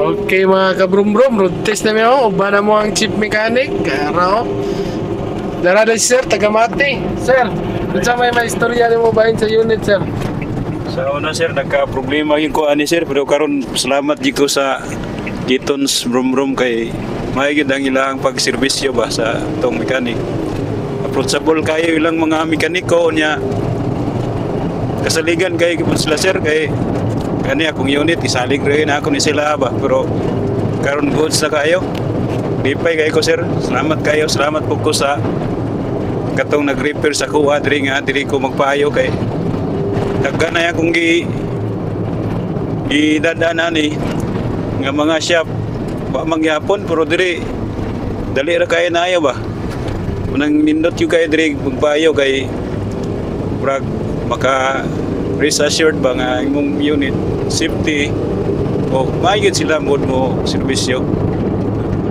Okay mga kabrum-brum, road test na mo. Uba na mo ang chief mechanic. Karo. Darada si sir, taga-Mati. Sir, sa may istorya ni mo bahin sa unit, sir? Sa una sir, nagka-problema yung ko ani sir. Pero karon salamat di ko sa Gitons Brum-Brum kay mahigit ang ilang pagserbisyo ba sa tong mechanic. Approachable kayo ilang mga mekaniko niya. Kasaligan kay sila sir kay kani akong unit isalig rin ako ni sila ba pero karon goods na kayo lipay kayo ko sir, salamat kayo, salamat po ko sa katong nag-repair sa kuha diri ko magpayo kay daghan na akong idadaanan ni nga mga shop wa mangyapon pero diri dali ra kayo na ayo ba unang nindot yung kayo diri magpayo kay brag maka rest assured ba nga imong unit safety o maayod sila mo serbisyo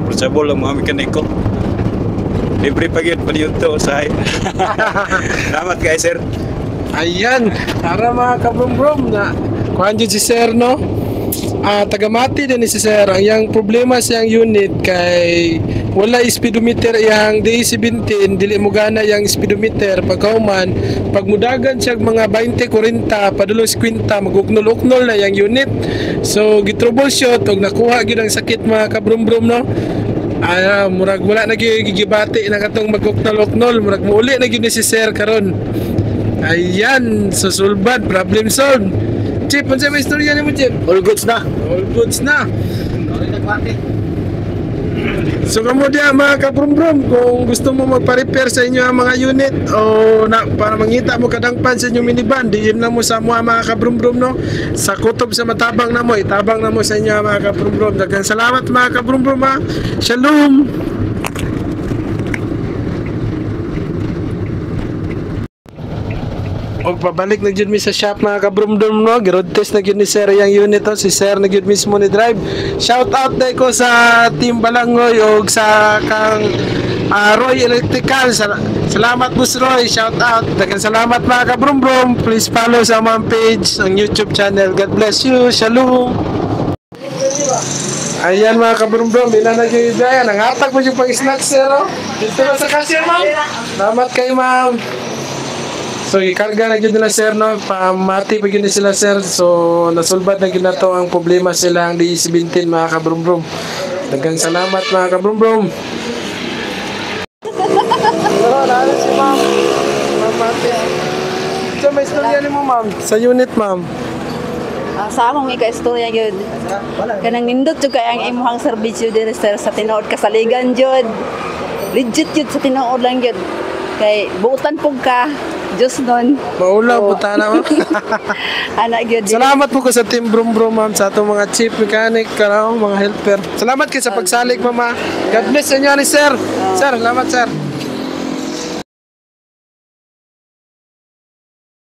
approachable ang mga mekaniko libre pagit pa dito sa salamat kay sir. Ayan, para mga kabrum-brum na kuhan dyan si sir no, taga-Mati din si sir. Ang yung problema sa yung unit kay wala speedometer yang D17, dili mo gana yung speedometer pagkauman pag mudagan siya mga 20-40 padulong 50 maguknol-uknol na yung unit. So gitroubleshoot og nakuha gyud ang sakit mga kabrum-brum no. Murag wala na gigibati na katong maguknol-uknol, murag muuli na gyud ni si sir karon. Ayan, susulbad, problem solved. Chip, ano may istorya niyo mo, Chip? All goods na. All goods na. So kamo diya mga kabrum-brum, kung gusto mo magpa-repair sa inyo ang mga unit o para mangita mo kadangpan sa inyong minivan, diin na mo sa mga kabrum-brum no. Sa kutob sa matabang na mo, itabang na mo sa inyo mga kabrum-brum. Daghang salamat mga kabrum-brum ha. Shalom. Og pabalik na gyud mi sa shop mga kabrum-brum no, road test na gyud ni sir yang unit to, si sir na gyud mismo ni drive. Shout out dai ko sa team Balangoy og sa kang Roy Electrical. Salamat Boss Roy, shout out. Daghang salamat mga kabrum-brum. Please follow sa among page ang YouTube channel. God bless you. Shalom. Ayan mga kabrum-brum, ilan na gyud yan. Nangatag mo yung pang-snack sir oh. Dito na sa cashier ma'am. Salamat kay ma'am. So ikarga na gyud nila sir no, pamati pa gyud sila sir. So nasulbad na gyud nato ang problema sila ang D17 mga kabrum-brum. Daghang salamat mga kabrum-brum. Lalo si ma'am. Mamati. So may istorya ni mo ma'am sa unit ma'am. Sa among ika-istorya gyud. Kanang nindot jud kay ang imong serbisyo diri sir sa tinuod kasaligan jud. Legit jud sa tinuod lang jud. Kay buutan pug ka Diyos nun. Maula, puta na mo. Anak gyud. Salamat po ko sa team Brum-Brum ma'am, sa atong mga chief mechanic, mga helper. Salamat kayo sa pagsalig mama. God bless sa inyo ni sir. Sir, salamat sir.